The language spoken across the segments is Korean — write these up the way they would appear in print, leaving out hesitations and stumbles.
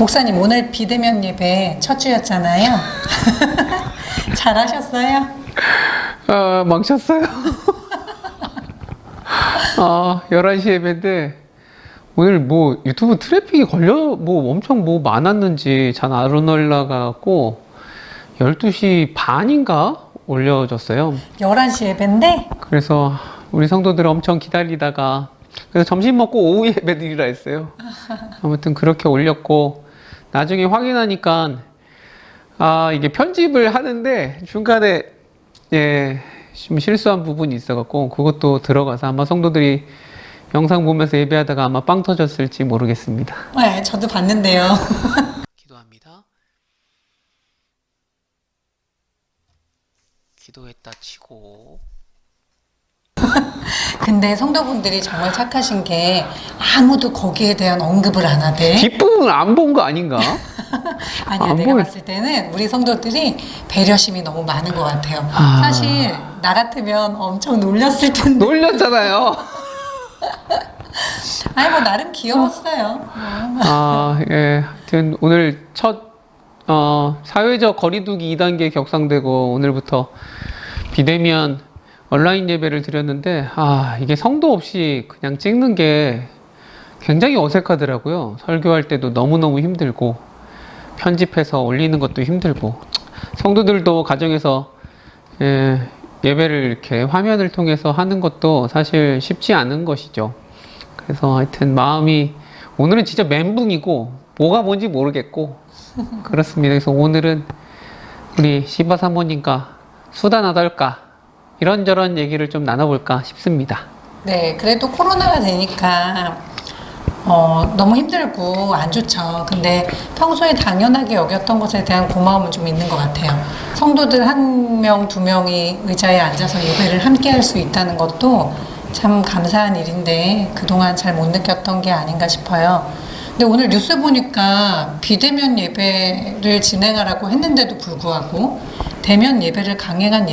목사님 오늘 비대면 예배 첫 주였잖아요. 잘하셨어요? 망쳤어요. 11시 예배인데 오늘 뭐 유튜브 트래픽이 뭐 엄청 뭐 많았는지 잘 안 올라가고 12시 반인가 올려졌어요. 11시 예배인데? 그래서 우리 성도들 엄청 기다리다가 그래서 점심 먹고 오후 예배 드리라 했어요. 아무튼 그렇게 올렸고 나중에 확인하니까 이게 편집을 하는데 중간에 좀 실수한 부분이 있어갖고 그것도 들어가서 아마 성도들이 영상 보면서 예배하다가 아마 빵 터졌을지 모르겠습니다. 네, 저도 봤는데요. 기도합니다. 기도했다 치고. 근데 성도분들이 정말 착하신 게 아무도 거기에 대한 언급을 안 하대. 뒷부분 안 본 거 아닌가? 아니야, 내가 봤을 때는 우리 성도들이 배려심이 너무 많은 것 같아요. 사실 나 같으면 엄청 놀렸을 텐데. 놀렸잖아요. 아니 뭐 나름 귀여웠어요. 예. 하여튼 오늘 첫 사회적 거리두기 2단계 격상되고 오늘부터 비대면 온라인 예배를 드렸는데 이게 성도 없이 그냥 찍는 게 굉장히 어색하더라고요. 설교할 때도 너무너무 힘들고 편집해서 올리는 것도 힘들고 성도들도 가정에서 예배를 이렇게 화면을 통해서 하는 것도 사실 쉽지 않은 것이죠. 그래서 하여튼 마음이 오늘은 진짜 멘붕이고 뭐가 뭔지 모르겠고 그렇습니다. 그래서 오늘은 우리 시바 사모님과 수다 나떨까 이런저런 얘기를 좀 나눠볼까 싶습니다. 네, 그래도 코로나가 되니까 너무 힘들고 안 좋죠. 근데 평소에 당연하게 여겼던 것에 대한 고마움은 좀 있는 것 같아요. 성도들 1명, 2명이 의자에 앉아서 예배를 함께 할 수 있다는 것도 참 감사한 일인데 그동안 잘 못 느꼈던 게 아닌가 싶어요. 근데 오늘 뉴스 보니까 비대면 예배를 진행하라고 했는데도 불구하고 대면 예배를 강행한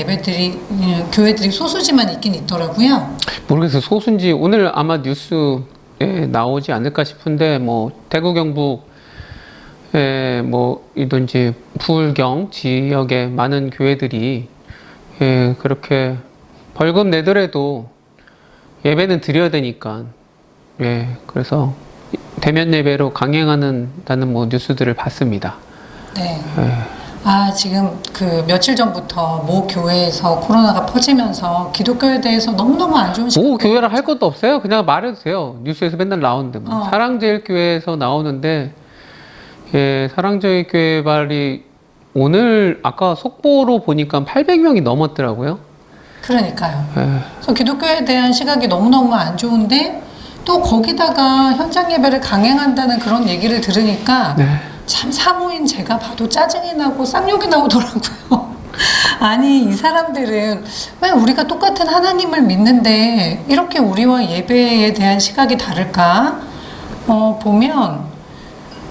교회들이 소수지만 있긴 있더라고요. 모르겠어요. 소수인지 오늘 아마 뉴스에 나오지 않을까 싶은데 뭐 대구 경북 이든지 부울경 지역의 많은 교회들이 그렇게 벌금 내더라도 예배는 드려야 되니까 그래서 대면 예배로 강행하는다는 뭐 뉴스들을 봤습니다. 네. 지금 그 며칠 전부터 모 교회에서 코로나가 퍼지면서 기독교에 대해서 너무너무 안 좋은 모 교회라 할 것도 없어요. 그냥 말해도 돼요. 뉴스에서 맨날 나오는데 뭐. 사랑제일교회에서 나오는데 사랑제일교회 말이 오늘 아까 속보로 보니까 800명이 넘었더라고요. 그러니까요. 그래서 기독교에 대한 시각이 너무너무 안 좋은데 또 거기다가 현장 예배를 강행한다는 그런 얘기를 들으니까 참 사모인 제가 봐도 짜증이 나고 쌍욕이 나오더라고요. 아니 이 사람들은 왜 우리가 똑같은 하나님을 믿는데 이렇게 우리와 예배에 대한 시각이 다를까? 보면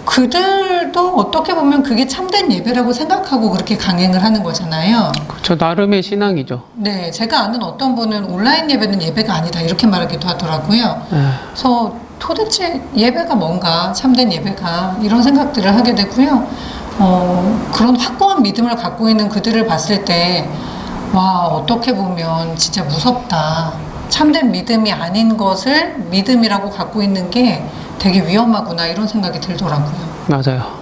그들도 어떻게 보면 그게 참된 예배라고 생각하고 그렇게 강행을 하는 거잖아요. 그렇죠. 나름의 신앙이죠. 네, 제가 아는 어떤 분은 온라인 예배는 예배가 아니다 이렇게 말하기도 하더라고요. 그래서 도대체 예배가 뭔가 참된 예배가 이런 생각들을 하게 되고요. 그런 확고한 믿음을 갖고 있는 그들을 봤을 때 와, 어떻게 보면 진짜 무섭다. 참된 믿음이 아닌 것을 믿음이라고 갖고 있는 게 되게 위험하구나 이런 생각이 들더라고요. 맞아요.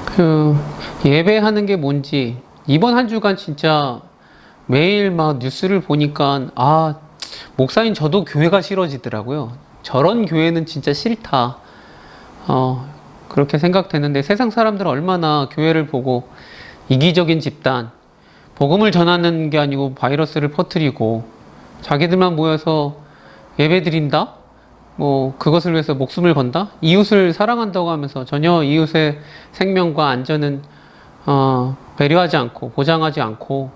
그 예배하는 게 뭔지 이번 한 주간 진짜 매일 막 뉴스를 보니까 목사님 저도 교회가 싫어지더라고요. 저런 교회는 진짜 싫다. 그렇게 생각되는데 세상 사람들은 얼마나 교회를 보고 이기적인 집단, 복음을 전하는 게 아니고 바이러스를 퍼뜨리고 자기들만 모여서 예배 드린다? 뭐 그것을 위해서 목숨을 건다? 이웃을 사랑한다고 하면서 전혀 이웃의 생명과 안전은 배려하지 않고 보장하지 않고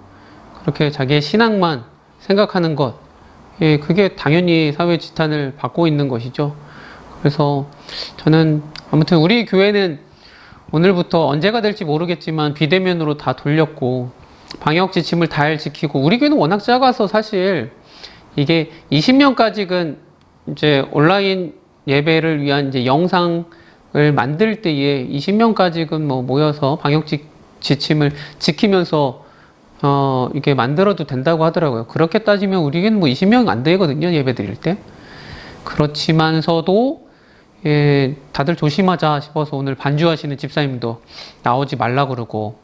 그렇게 자기의 신앙만 생각하는 것 그게 당연히 사회 지탄을 받고 있는 것이죠. 그래서 저는 아무튼 우리 교회는 오늘부터 언제가 될지 모르겠지만 비대면으로 다 돌렸고 방역 지침을 잘 지키고 우리 교회는 워낙 작아서 사실 이게 20명까지는 이제 온라인 예배를 위한 이제 영상을 만들 때에 20명까지는 뭐 모여서 방역 지침을 지키면서 이게 만들어도 된다고 하더라고요. 그렇게 따지면 우리는 뭐 20명 안 되거든요, 예배 드릴 때. 그렇지만서도 예, 다들 조심하자 싶어서 오늘 반주하시는 집사님도 나오지 말라 그러고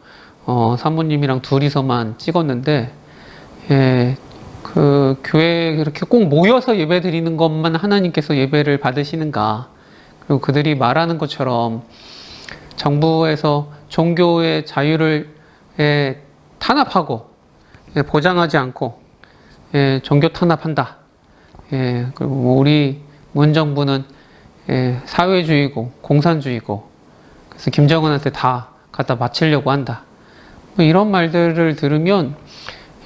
사모님이랑 둘이서만 찍었는데 예, 그 교회에 그렇게 꼭 모여서 예배 드리는 것만 하나님께서 예배를 받으시는가? 그리고 그들이 말하는 것처럼 정부에서 종교의 자유를 탄압하고 보장하지 않고 종교 탄압한다. 그리고 우리 문정부는 사회주의고 공산주의고 그래서 김정은한테 다 갖다 바치려고 한다. 뭐 이런 말들을 들으면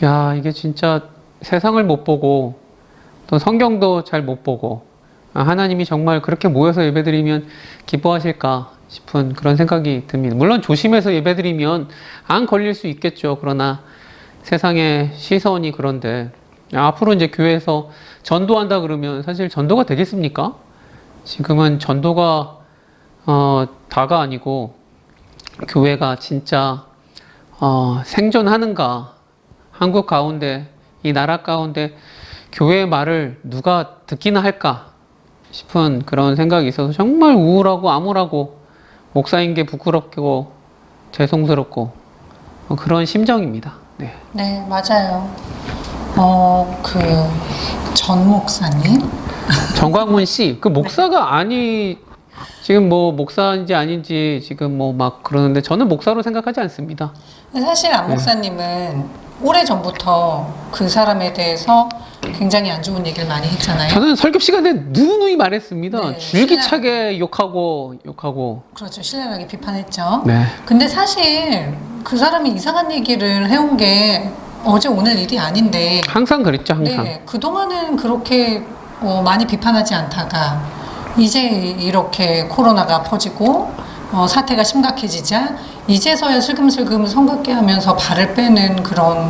야 이게 진짜 세상을 못 보고 또 성경도 잘 못 보고 하나님이 정말 그렇게 모여서 예배드리면 기뻐하실까 싶은 그런 생각이 듭니다. 물론 조심해서 예배드리면 안 걸릴 수 있겠죠. 그러나 세상의 시선이 그런데 앞으로 이제 교회에서 전도한다 그러면 사실 전도가 되겠습니까? 지금은 전도가 다가 아니고 교회가 진짜 생존하는가, 한국 가운데 이 나라 가운데 교회의 말을 누가 듣기나 할까 싶은 그런 생각이 있어서 정말 우울하고 암울하고 목사인 게 부끄럽고 죄송스럽고 그런 심정입니다. 네. 네, 맞아요. 그 전 목사님. 정광훈 씨, 그 목사가 아니, 지금 뭐 목사인지 아닌지 지금 뭐 막 그러는데 저는 목사로 생각하지 않습니다. 사실 안 목사님은 오래 전부터 그 사람에 대해서 굉장히 안 좋은 얘기를 많이 했잖아요. 저는 설교 시간에 누누이 말했습니다. 네, 줄기차게 욕하고. 그렇죠. 신랄하게 비판했죠. 네. 근데 사실 그 사람이 이상한 얘기를 해온 게 어제 오늘 일이 아닌데. 항상 그랬죠, 항상. 네, 그동안은 그렇게 많이 비판하지 않다가 이제 이렇게 코로나가 퍼지고 사태가 심각해지자 이제서야 슬금슬금 성급게 하면서 발을 빼는 그런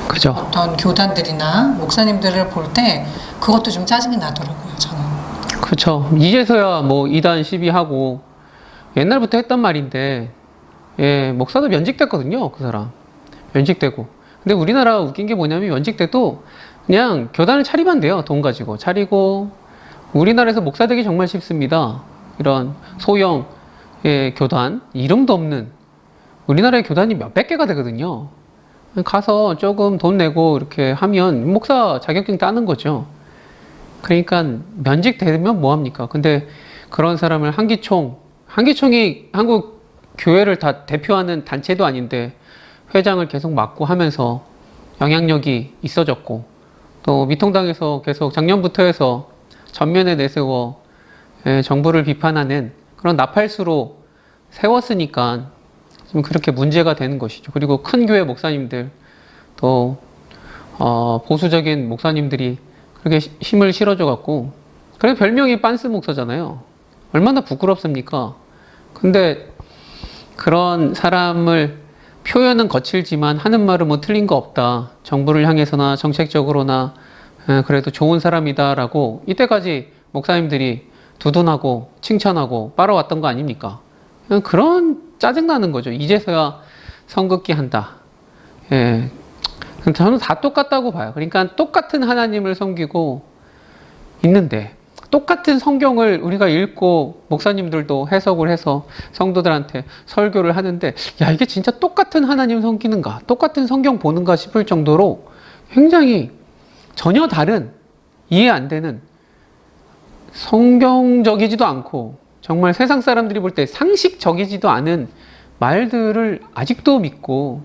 그죠. 어떤 교단들이나 목사님들을 볼 때 그것도 좀 짜증이 나더라고요, 저는. 그렇죠. 이제서야 뭐 이단 시비하고 옛날부터 했단 말인데 예, 목사도 면직됐거든요, 그 사람. 면직되고. 근데 우리나라 웃긴 게 뭐냐면 면직돼도 그냥 교단을 차리면 돼요. 돈 가지고 차리고 우리나라에서 목사 되기 정말 쉽습니다. 이런 소형 교단 이름도 없는 우리나라의 교단이 몇백 개가 되거든요. 가서 조금 돈 내고 이렇게 하면 목사 자격증 따는 거죠. 그러니까 면직되면 뭐합니까? 근데 그런 사람을 한기총이 한국 교회를 다 대표하는 단체도 아닌데 회장을 계속 맡고 하면서 영향력이 있어졌고 또 미통당에서 계속 작년부터 해서 전면에 내세워 정부를 비판하는 그런 나팔수로 세웠으니까 좀 그렇게 문제가 되는 것이죠. 그리고 큰 교회 목사님들 또 보수적인 목사님들이 그렇게 힘을 실어줘 갖고 그래서 별명이 빤스 목사잖아요. 얼마나 부끄럽습니까? 근데 그런 사람을 표현은 거칠지만 하는 말은 뭐 틀린 거 없다. 정부를 향해서나 정책적으로나 그래도 좋은 사람이다라고 이때까지 목사님들이 두둔하고 칭찬하고 빨아왔던 거 아닙니까? 그런 짜증나는 거죠. 이제서야 성급기 한다. 예. 저는 다 똑같다고 봐요. 그러니까 똑같은 하나님을 섬기고 있는데 똑같은 성경을 우리가 읽고 목사님들도 해석을 해서 성도들한테 설교를 하는데 야 이게 진짜 똑같은 하나님 섬기는가 똑같은 성경 보는가 싶을 정도로 굉장히 전혀 다른 이해 안 되는 성경적이지도 않고 정말 세상 사람들이 볼 때 상식적이지도 않은 말들을 아직도 믿고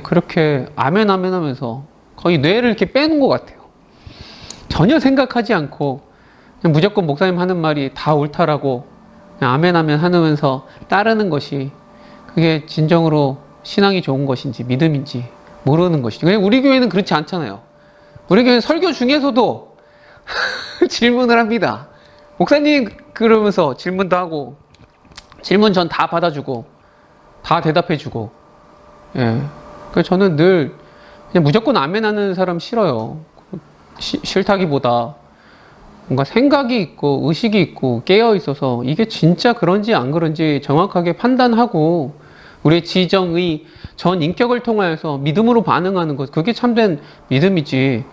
그렇게 아멘 아멘 하면서 거의 뇌를 이렇게 빼는 것 같아요. 전혀 생각하지 않고 그냥 무조건 목사님 하는 말이 다 옳다라고 그냥 아멘 아멘 하면서 따르는 것이 그게 진정으로 신앙이 좋은 것인지 믿음인지 모르는 것이죠. 그냥 우리 교회는 그렇지 않잖아요. 우리 교회는 설교 중에서도 질문을 합니다. 목사님 그러면서 질문도 하고 질문 전 다 받아주고 다 대답해주고 그래서 저는 늘 그냥 무조건 아멘 하는 사람 싫어요. 싫다기보다 뭔가 생각이 있고 의식이 있고 깨어 있어서 이게 진짜 그런지 안 그런지 정확하게 판단하고 우리의 지정의 전 인격을 통하여서 믿음으로 반응하는 것, 그게 참된 믿음이지.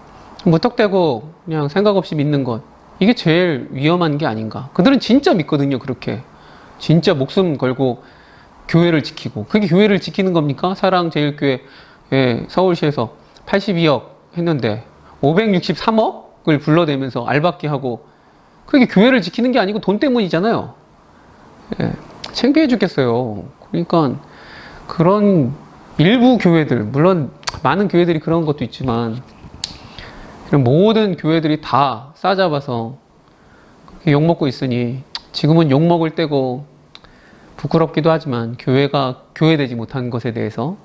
무턱대고 그냥 생각 없이 믿는 것, 이게 제일 위험한 게 아닌가. 그들은 진짜 믿거든요. 그렇게 진짜 목숨 걸고 교회를 지키고, 그게 교회를 지키는 겁니까? 사랑제일교회 서울시에서 82억 했는데 563억을 불러대면서 알박기 하고, 그게 교회를 지키는 게 아니고 돈 때문이잖아요. 예, 창피해 죽겠어요. 그러니까 그런 일부 교회들, 물론 많은 교회들이 그런 것도 있지만 이런 모든 교회들이 다 싸잡아서 욕먹고 있으니 지금은 욕먹을 때고 부끄럽기도 하지만 교회가 교회되지 못한 것에 대해서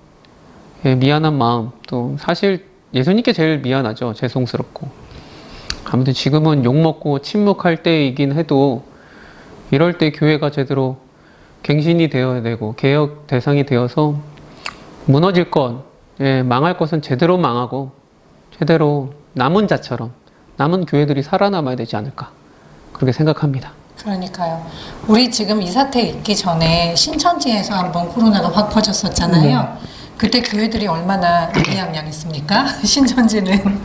미안한 마음, 또 사실 예수님께 제일 미안하죠. 죄송스럽고. 아무튼 지금은 욕먹고 침묵할 때이긴 해도 이럴 때 교회가 제대로 갱신이 되어야 되고 개혁 대상이 되어서 무너질 것, 망할 것은 제대로 망하고 제대로 남은 자처럼 남은 교회들이 살아남아야 되지 않을까, 그렇게 생각합니다. 그러니까요. 우리 지금 이 사태 있기 전에 신천지에서 한번 코로나가 확 퍼졌었잖아요. 그때 교회들이 얼마나 의기양양했습니까? 신천지는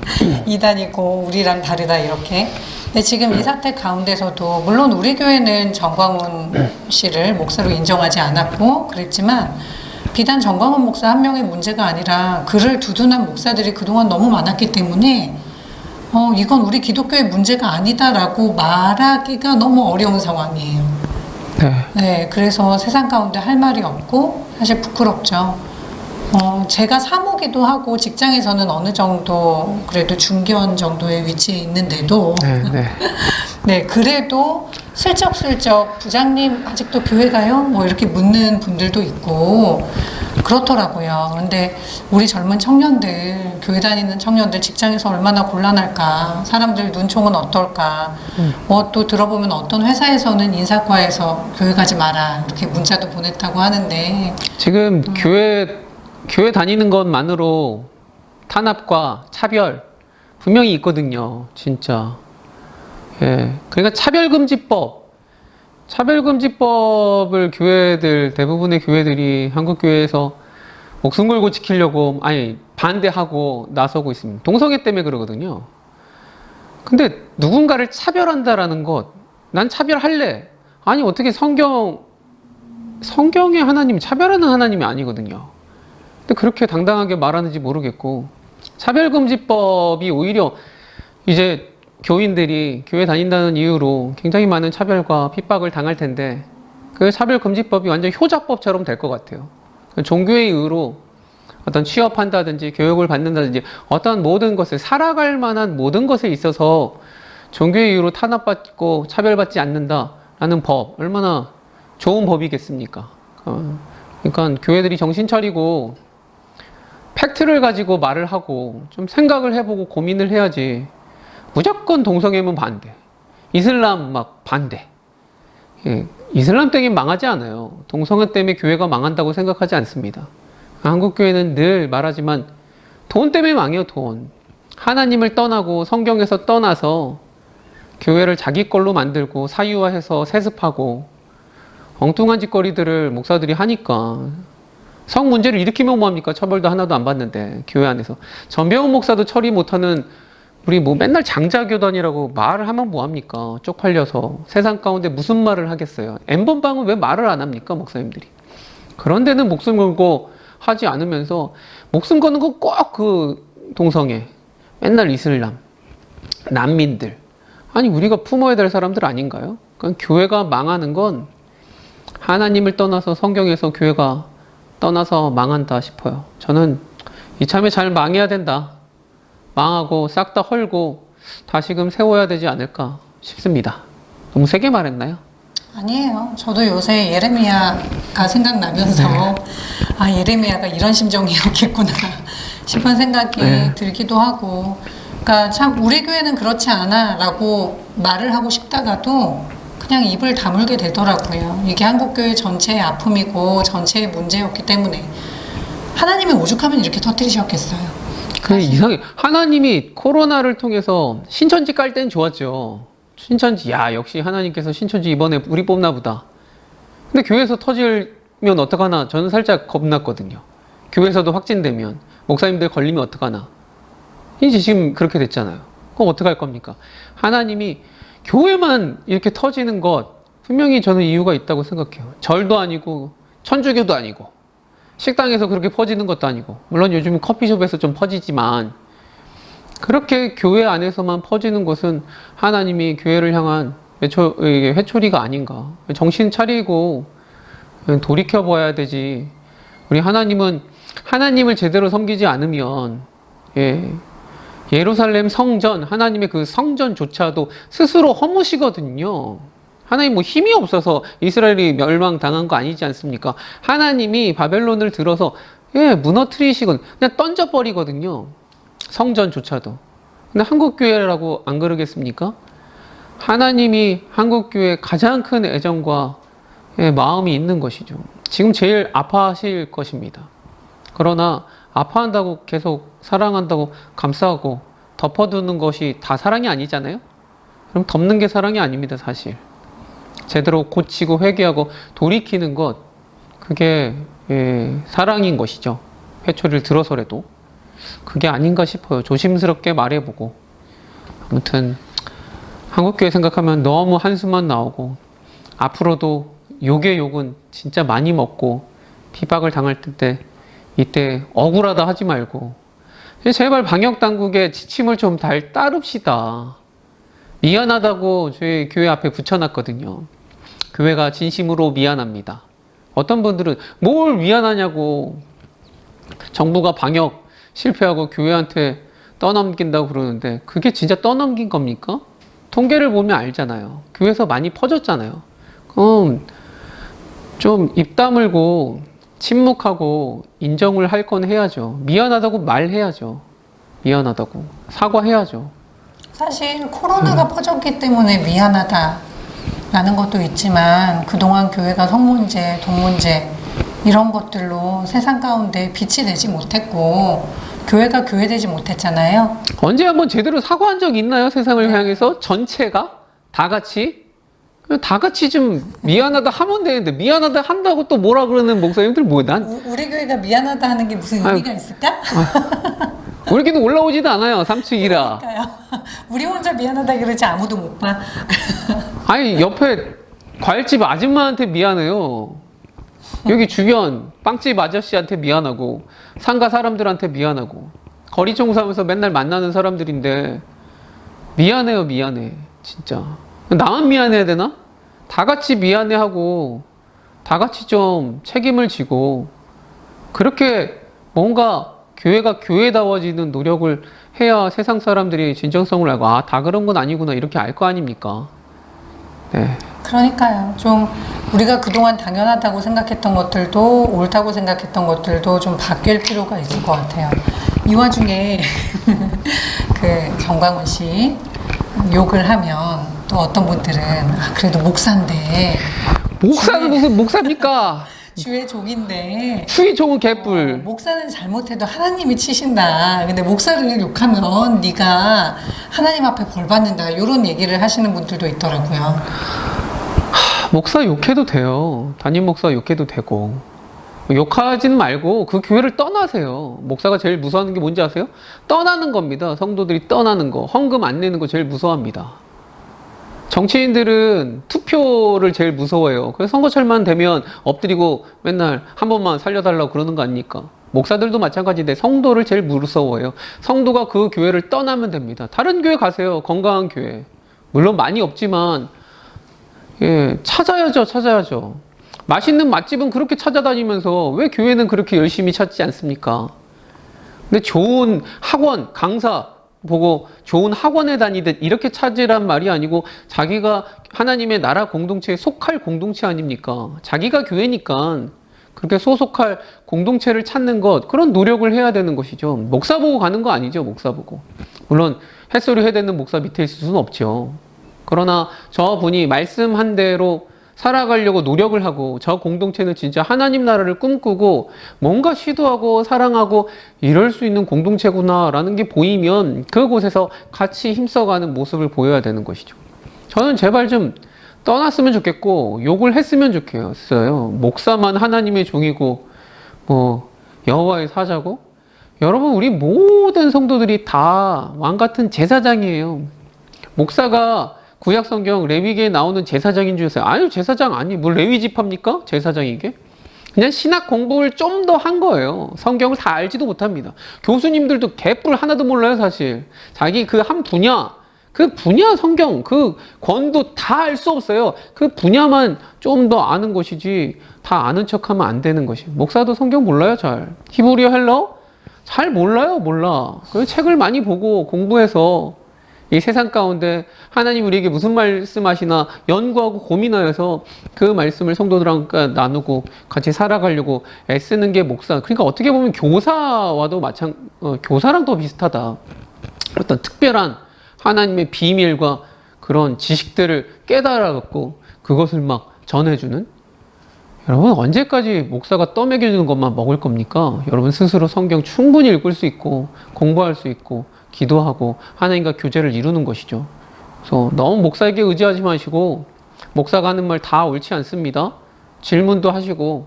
이단이고 우리랑 다르다 이렇게. 근데 지금 이 사태 가운데서도 물론 우리 교회는 정광훈 씨를 목사로 인정하지 않았고 그랬지만 비단 정광훈 목사 한 명의 문제가 아니라 그를 두둔한 목사들이 그동안 너무 많았기 때문에 이건 우리 기독교의 문제가 아니다라고 말하기가 너무 어려운 상황이에요. 네, 그래서 세상 가운데 할 말이 없고 사실 부끄럽죠. 제가 사모기도 하고 직장에서는 어느 정도 그래도 중견 정도의 위치에 있는데도 네, 그래도 슬쩍슬쩍 부장님 아직도 교회 가요? 뭐 이렇게 묻는 분들도 있고 그렇더라고요. 근데 우리 젊은 청년들, 교회 다니는 청년들 직장에서 얼마나 곤란할까, 사람들 눈총은 어떨까, 뭐 또 들어보면 어떤 회사에서는 인사과에서 교회 가지 마라 이렇게 문자도 보냈다고 하는데 지금 교회 다니는 것만으로 탄압과 차별 분명히 있거든요. 진짜. 그러니까 차별금지법을 교회들, 대부분의 교회들이 한국교회에서 목숨 걸고 지키려고, 반대하고 나서고 있습니다. 동성애 때문에 그러거든요. 근데 누군가를 차별한다라는 것, 난 차별할래. 아니, 어떻게 성경의 하나님이 차별하는 하나님이 아니거든요. 근데 그렇게 당당하게 말하는지 모르겠고, 차별금지법이 오히려 이제 교인들이 교회 다닌다는 이유로 굉장히 많은 차별과 핍박을 당할 텐데, 그 차별금지법이 완전 효자법처럼 될 것 같아요. 종교의 이유로 어떤 취업한다든지 교육을 받는다든지 어떤 모든 것을, 살아갈 만한 모든 것에 있어서 종교의 이유로 탄압받고 차별받지 않는다라는 법, 얼마나 좋은 법이겠습니까? 그러니까 교회들이 정신 차리고 팩트를 가지고 말을 하고 좀 생각을 해보고 고민을 해야지. 무조건 동성애면 반대, 이슬람 막 반대. 이슬람 때문에 망하지 않아요. 동성애 때문에 교회가 망한다고 생각하지 않습니다. 한국 교회는 늘 말하지만 돈 때문에 망해요. 돈. 하나님을 떠나고 성경에서 떠나서 교회를 자기 걸로 만들고 사유화해서 세습하고 엉뚱한 짓거리들을 목사들이 하니까 성 문제를 일으키면 뭐합니까? 처벌도 하나도 안 받는데 교회 안에서. 전병훈 목사도 처리 못하는, 우리 뭐 맨날 장자교단이라고 말을 하면 뭐합니까? 쪽팔려서 세상 가운데 무슨 말을 하겠어요? N번방은 왜 말을 안 합니까? 목사님들이. 그런 데는 목숨 걸고 하지 않으면서 목숨 거는 거 꼭 그 동성애, 맨날 이슬람, 난민들. 아니, 우리가 품어야 될 사람들 아닌가요? 그러니까 교회가 망하는 건 하나님을 떠나서 성경에서 교회가 떠나서 망한다 싶어요. 저는 이참에 잘 망해야 된다. 망하고 싹 다 헐고 다시금 세워야 되지 않을까 싶습니다. 너무 세게 말했나요? 아니에요. 저도 요새 예레미야가 생각나면서 예레미야가 이런 심정이었겠구나 싶은 생각이 들기도 하고, 그러니까 참 우리 교회는 그렇지 않아라고 말을 하고 싶다가도 그냥 입을 다물게 되더라고요. 이게 한국교회 전체의 아픔이고 전체의 문제였기 때문에. 하나님이 오죽하면 이렇게 터뜨리셨겠어요. 그 이상해. 하나님이 코로나를 통해서 신천지 깔 때는 좋았죠. 신천지, 야, 역시 하나님께서 신천지 이번에 우리 뽑나 보다. 근데 교회에서 터지면 어떡하나? 저는 살짝 겁났거든요. 교회에서도 확진되면, 목사님들 걸리면 어떡하나? 이제 지금 그렇게 됐잖아요. 그럼 어떡할 겁니까? 하나님이 교회만 이렇게 터지는 것, 분명히 저는 이유가 있다고 생각해요. 절도 아니고, 천주교도 아니고, 식당에서 그렇게 퍼지는 것도 아니고, 물론 요즘은 커피숍에서 좀 퍼지지만, 그렇게 교회 안에서만 퍼지는 것은 하나님이 교회를 향한 회초리가 아닌가. 정신 차리고 돌이켜봐야 되지. 우리 하나님은 하나님을 제대로 섬기지 않으면 예루살렘 성전, 하나님의 그 성전조차도 스스로 허무시거든요. 하나님 뭐 힘이 없어서 이스라엘이 멸망당한 거 아니지 않습니까? 하나님이 바벨론을 들어서 무너뜨리시건 그냥 던져버리거든요. 성전조차도. 근데 한국교회라고 안 그러겠습니까? 하나님이 한국교회에 가장 큰 애정과 마음이 있는 것이죠. 지금 제일 아파하실 것입니다. 그러나 아파한다고 계속 사랑한다고 감싸고 덮어두는 것이 다 사랑이 아니잖아요? 그럼 덮는 게 사랑이 아닙니다, 사실. 제대로 고치고 회개하고 돌이키는 것, 그게 사랑인 것이죠. 회초리를 들어서라도. 그게 아닌가 싶어요. 조심스럽게 말해보고. 아무튼 한국교회 생각하면 너무 한숨만 나오고 앞으로도 욕의 욕은 진짜 많이 먹고 비박을 당할 때 이때 억울하다 하지 말고 제발 방역당국의 지침을 좀 따릅시다. 미안하다고 저희 교회 앞에 붙여놨거든요. 교회가 진심으로 미안합니다. 어떤 분들은 뭘 미안하냐고, 정부가 방역 실패하고 교회한테 떠넘긴다고 그러는데 그게 진짜 떠넘긴 겁니까? 통계를 보면 알잖아요. 교회에서 많이 퍼졌잖아요. 그럼 좀 입 다물고 침묵하고 인정을 할 건 해야죠. 미안하다고 말해야죠. 미안하다고 사과해야죠. 사실 코로나가 퍼졌기 때문에 미안하다라는 것도 있지만 그동안 교회가 성문제, 동문제 이런 것들로 세상 가운데 빛이 되지 못했고 교회가 교회되지 못했잖아요. 언제 한번 제대로 사과한 적 있나요? 세상을 향해서 전체가 다 같이 좀 미안하다 하면 되는데 미안하다 한다고 또 뭐라 그러는 목사님들 뭐야? 난 우리 교회가 미안하다 하는 게 무슨 의미가 있을까? 우리 교회도 올라오지도 않아요. 3층이라. 그러니까요. 우리 혼자 미안하다 그러지 아무도 못 봐. 아니 옆에 과일집 아줌마한테 미안해요. 여기 주변 빵집 아저씨한테 미안하고 상가 사람들한테 미안하고 거리 청소하면서 맨날 만나는 사람들인데 미안해요. 미안해. 진짜. 나만 미안해야 되나? 다 같이 미안해하고 다 같이 좀 책임을 지고 그렇게 뭔가 교회가 교회다워지는 노력을 해야 세상 사람들이 진정성을 알고 아, 다 그런 건 아니구나 이렇게 알 거 아닙니까? 네. 그러니까요. 좀 우리가 그동안 당연하다고 생각했던 것들도 옳다고 생각했던 것들도 좀 바뀔 필요가 있을 것 같아요. 이 와중에 그 정광훈 씨 욕을 하면 또 어떤 분들은 아, 그래도 목사인데 목사는 무슨 목사입니까? 주의 종인데 추위 좋은 개뿔. 목사는 잘못해도 하나님이 치신다. 근데 목사를 욕하면 네가 하나님 앞에 벌 받는다. 이런 얘기를 하시는 분들도 있더라고요. 목사 욕해도 돼요. 담임 목사 욕해도 되고 욕하진 말고 그 교회를 떠나세요. 목사가 제일 무서워하는 게 뭔지 아세요? 떠나는 겁니다. 성도들이 떠나는 거. 헌금 안 내는 거 제일 무서워합니다. 정치인들은 투표를 제일 무서워해요. 그래서 선거철만 되면 엎드리고 맨날 한 번만 살려달라고 그러는 거 아닙니까? 목사들도 마찬가지인데 성도를 제일 무서워해요. 성도가 그 교회를 떠나면 됩니다. 다른 교회 가세요. 건강한 교회. 물론 많이 없지만 찾아야죠. 맛있는 맛집은 그렇게 찾아다니면서 왜 교회는 그렇게 열심히 찾지 않습니까? 근데 좋은 학원, 강사 보고 좋은 학원에 다니듯 이렇게 찾으란 말이 아니고 자기가 하나님의 나라 공동체에 속할 공동체 아닙니까? 자기가 교회니까 그렇게 소속할 공동체를 찾는 것, 그런 노력을 해야 되는 것이죠. 목사 보고 가는 거 아니죠, 목사 보고. 물론 햇소리 해대는 목사 밑에 있을 수는 없죠. 그러나 저분이 말씀한 대로 살아가려고 노력을 하고 저 공동체는 진짜 하나님 나라를 꿈꾸고 뭔가 시도하고 사랑하고 이럴 수 있는 공동체구나 라는 게 보이면 그곳에서 같이 힘써가는 모습을 보여야 되는 것이죠. 저는 제발 좀 떠났으면 좋겠고 욕을 했으면 좋겠어요. 목사만 하나님의 종이고 뭐 여호와의 사자고. 여러분, 우리 모든 성도들이 다 왕 같은 제사장이에요. 목사가 구약 성경 레위기에 나오는 제사장인 줄 아세요? 아니요, 제사장 아니. 뭐 레위 지파입니까? 제사장이게? 그냥 신학 공부를 좀 더 한 거예요. 성경을 다 알지도 못합니다. 교수님들도 개뿔 하나도 몰라요, 사실. 자기 그 한 분야, 그 분야 성경, 그 권도 다 알 수 없어요. 그 분야만 좀 더 아는 것이지, 다 아는 척 하면 안 되는 것이. 목사도 성경 몰라요, 잘. 히브리어 헬러? 잘 몰라요, 몰라. 그 책을 많이 보고 공부해서 이 세상 가운데 하나님 우리에게 무슨 말씀하시나 연구하고 고민하여서 그 말씀을 성도들과 나누고 같이 살아가려고 애쓰는 게 목사. 그러니까 어떻게 보면 교사와도 교사랑 더 비슷하다. 어떤 특별한 하나님의 비밀과 그런 지식들을 깨달아갖고 그것을 막 전해주는. 여러분, 언제까지 목사가 떠먹여주는 것만 먹을 겁니까? 여러분 스스로 성경 충분히 읽을 수 있고 공부할 수 있고 기도하고 하나님과 교제를 이루는 것이죠. 그래서 너무 목사에게 의지하지 마시고, 목사가 하는 말 다 옳지 않습니다. 질문도 하시고,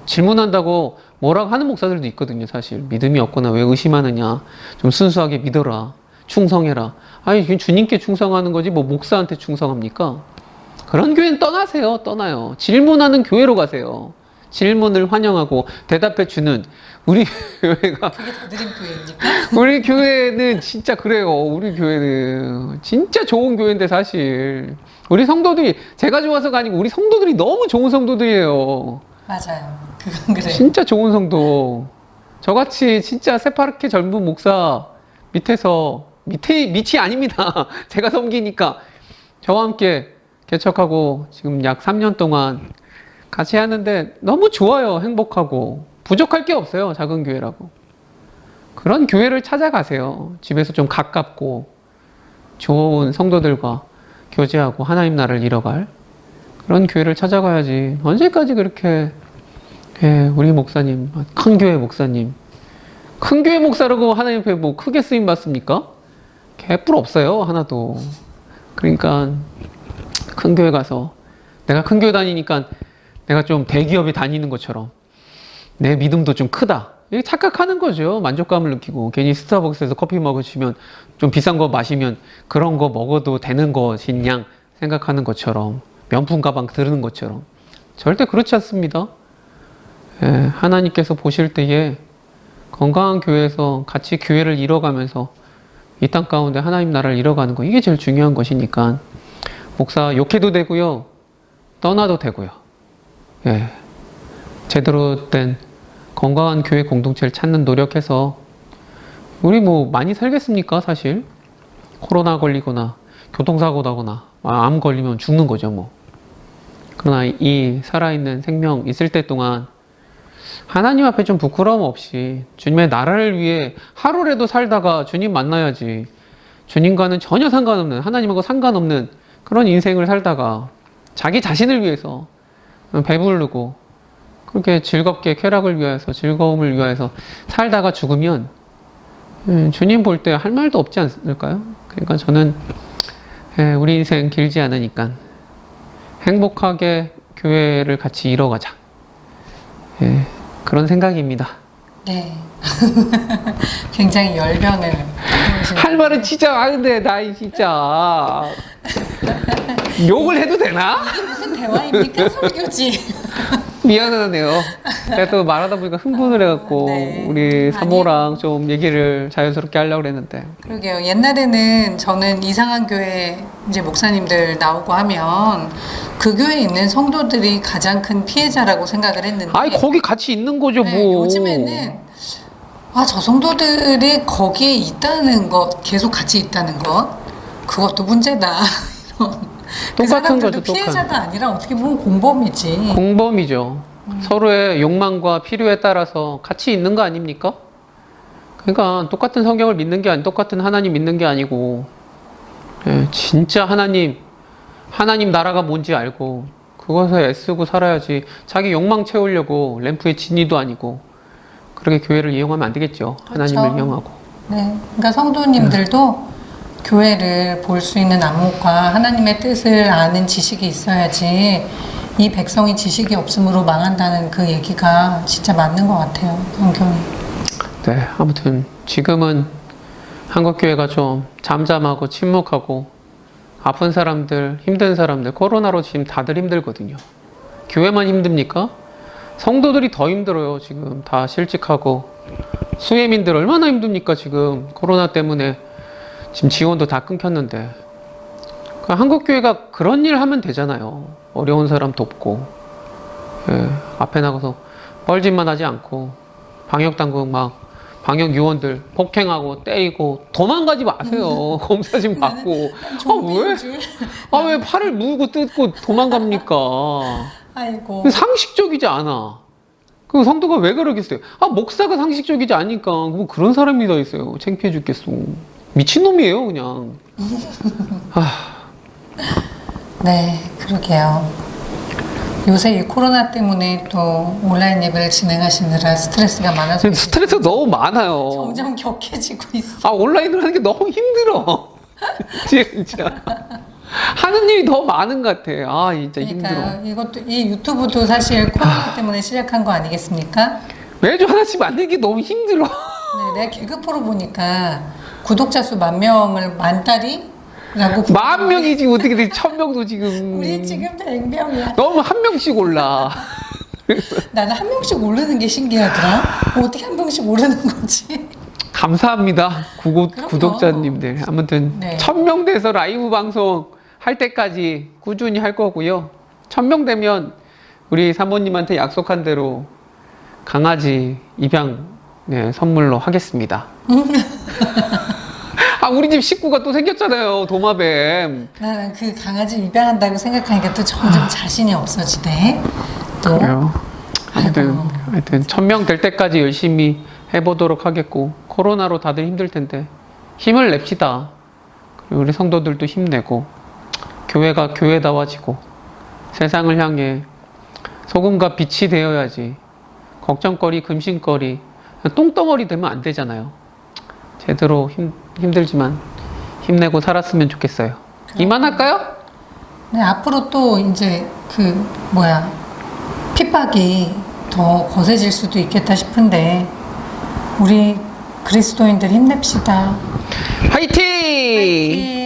질문한다고 뭐라고 하는 목사들도 있거든요. 사실 믿음이 없거나 왜 의심하느냐, 좀 순수하게 믿어라, 충성해라. 아니, 주님께 충성하는 거지 뭐 목사한테 충성합니까? 그런 교회는 떠나세요. 떠나요. 질문하는 교회로 가세요. 질문을 환영하고 대답해 주는 우리 교회가. 그게 더 드림 교회입니까? 우리 교회는 진짜 그래요. 우리 교회는 진짜 좋은 교회인데, 사실 우리 성도들이 제가 좋아서가 아니고 우리 성도들이 너무 좋은 성도들이에요. 맞아요. 그건 그래요. 진짜 좋은 성도. 저같이 진짜 새파랗게 젊은 목사 밑이 아닙니다. 제가 섬기니까 저와 함께 개척하고 지금 약 3년 동안 같이 하는데 너무 좋아요. 행복하고 부족할 게 없어요. 작은 교회라고. 그런 교회를 찾아가세요. 집에서 좀 가깝고 좋은 성도들과 교제하고 하나님 나라를 이뤄갈 그런 교회를 찾아가야지. 언제까지 그렇게 우리 목사님, 큰 교회 목사님, 큰 교회 목사라고 하나님 앞에 뭐 크게 쓰임 받습니까? 개뿔 없어요. 하나도. 그러니까 큰 교회 가서 내가 큰 교회 다니니까 내가 좀 대기업에 다니는 것처럼 내 믿음도 좀 크다. 이게 착각하는 거죠. 만족감을 느끼고 괜히 스타벅스에서 커피 먹으시면 좀 비싼 거 마시면 그런 거 먹어도 되는 것인 양 생각하는 것처럼, 명품 가방 들는 것처럼. 절대 그렇지 않습니다. 하나님께서 보실 때에 건강한 교회에서 같이 교회를 이뤄가면서 이 땅 가운데 하나님 나라를 이뤄가는 거, 이게 제일 중요한 것이니까 목사 욕해도 되고요, 떠나도 되고요. 제대로 된 건강한 교회 공동체를 찾는 노력해서 우리 뭐 많이 살겠습니까? 사실 코로나 걸리거나 교통사고 나거나 암 걸리면 죽는 거죠 뭐. 그러나 이 살아있는 생명 있을 때 동안 하나님 앞에 좀 부끄러움 없이 주님의 나라를 위해 하루라도 살다가 주님 만나야지. 주님과는 전혀 상관없는, 하나님하고 상관없는 그런 인생을 살다가 자기 자신을 위해서 배부르고 그렇게 즐겁게 쾌락을 위해서, 즐거움을 위해서 살다가 죽으면 주님 볼 때 할 말도 없지 않을까요? 그러니까 저는 우리 인생 길지 않으니까 행복하게 교회를 같이 이뤄가자. 그런 생각입니다. 네. 굉장히 열변을 할 말은 진짜 많은데 나 진짜 욕을 해도 되나? 이게 무슨 대화입니까? 설교지. 미안하네요. 제가 또 말하다 보니까 흥분을 해갖고 네. 우리 사모랑 좀 얘기를 자연스럽게 하려고 그랬는데. 그러게요. 옛날에는 저는 이상한 교회 이제 목사님들 나오고 하면 그 교회에 있는 성도들이 가장 큰 피해자라고 생각을 했는데. 아이, 거기 같이 있는 거죠 네, 뭐. 요즘에는 저 성도들이 거기에 있다는 것, 계속 같이 있다는 것, 그것도 문제다. 이런. 똑같은 거죠, 피해자가 아니라 어떻게 보면 공범이지. 공범이죠. 서로의 욕망과 필요에 따라서 같이 있는 거 아닙니까? 그러니까 똑같은 성경을 믿는 게 똑같은 하나님 믿는 게 아니고, 진짜 하나님 나라가 뭔지 알고 그것에 애쓰고 살아야지. 자기 욕망 채우려고 램프의 진이도 아니고 그렇게 교회를 이용하면 안 되겠죠. 하나님을 그렇죠. 이용하고. 네, 그러니까 성도님들도 교회를 볼 수 있는 안목과 하나님의 뜻을 아는 지식이 있어야지 이 백성이 지식이 없으므로 망한다는 그 얘기가 진짜 맞는 것 같아요. 성경이. 네, 아무튼 지금은 한국교회가 좀 잠잠하고 침묵하고 아픈 사람들, 힘든 사람들, 코로나로 지금 다들 힘들거든요. 교회만 힘듭니까? 성도들이 더 힘들어요. 지금 다 실직하고 수혜민들 얼마나 힘듭니까? 지금 코로나 때문에 지금 지원도 다 끊겼는데 한국교회가 그런 일 하면 되잖아요. 어려운 사람 돕고 앞에 나가서 뻘짓만 하지 않고 방역당국 막 방역요원들 폭행하고 때리고 도망가지 마세요. 검사 좀 받고. 왜 팔을 물고 뜯고 도망갑니까? 아이고. 상식적이지 않아. 그 성도가 왜 그러겠어요? 목사가 상식적이지 않으니까 뭐 그런 사람이 다 있어요. 창피해 죽겠어. 미친놈이에요 그냥. 네, 그러게요. 요새 이 코로나 때문에 또 온라인 예배를 진행하시느라 스트레스가 많아서 스트레스가 너무 많아요. 점점 격해지고 있어. 온라인으로 하는 게 너무 힘들어. 진짜. 하는 일이 더 많은 것 같아. 진짜 그러니까 힘들어. 이것도 이 유튜브도 사실 코로나 때문에 시작한 거 아니겠습니까? 매주 하나씩 만들기 너무 힘들어. 네, 내가 개그 프로 보니까 구독자 수 10,000명을 만다리? 라고 10,000명이지 어떻게 돼? 1,000명도 지금. 우리 지금 100명이야. 너무 한 명씩 올라. 나는 한 명씩 오르는 게 신기하더라. 어떻게 한 명씩 오르는 거지? 감사합니다. 그럼요. 구독자님들. 아무튼 네. 1,000명 돼서 라이브 방송 할 때까지 꾸준히 할 거고요. 1,000명 되면 우리 사모님한테 약속한 대로 강아지 입양 선물로 하겠습니다. 우리 집 식구가 또 생겼잖아요. 도마뱀. 나는 그 강아지 입양한다고 생각하니까 또 점점 자신이 없어지네. 또. 그래요. 하여튼 아이고. 1,000명 될 때까지 열심히 해보도록 하겠고 코로나로 다들 힘들 텐데 힘을 냅시다. 그리고 우리 성도들도 힘내고 교회가 교회다워지고 세상을 향해 소금과 빛이 되어야지. 걱정거리, 금신거리, 똥덩어리 되면 안 되잖아요. 제대로 힘들지만 힘내고 살았으면 좋겠어요. 이만할까요? 네, 앞으로 또 이제 핍박이 더 거세질 수도 있겠다 싶은데 우리 그리스도인들 힘냅시다. 화이팅! 화이팅!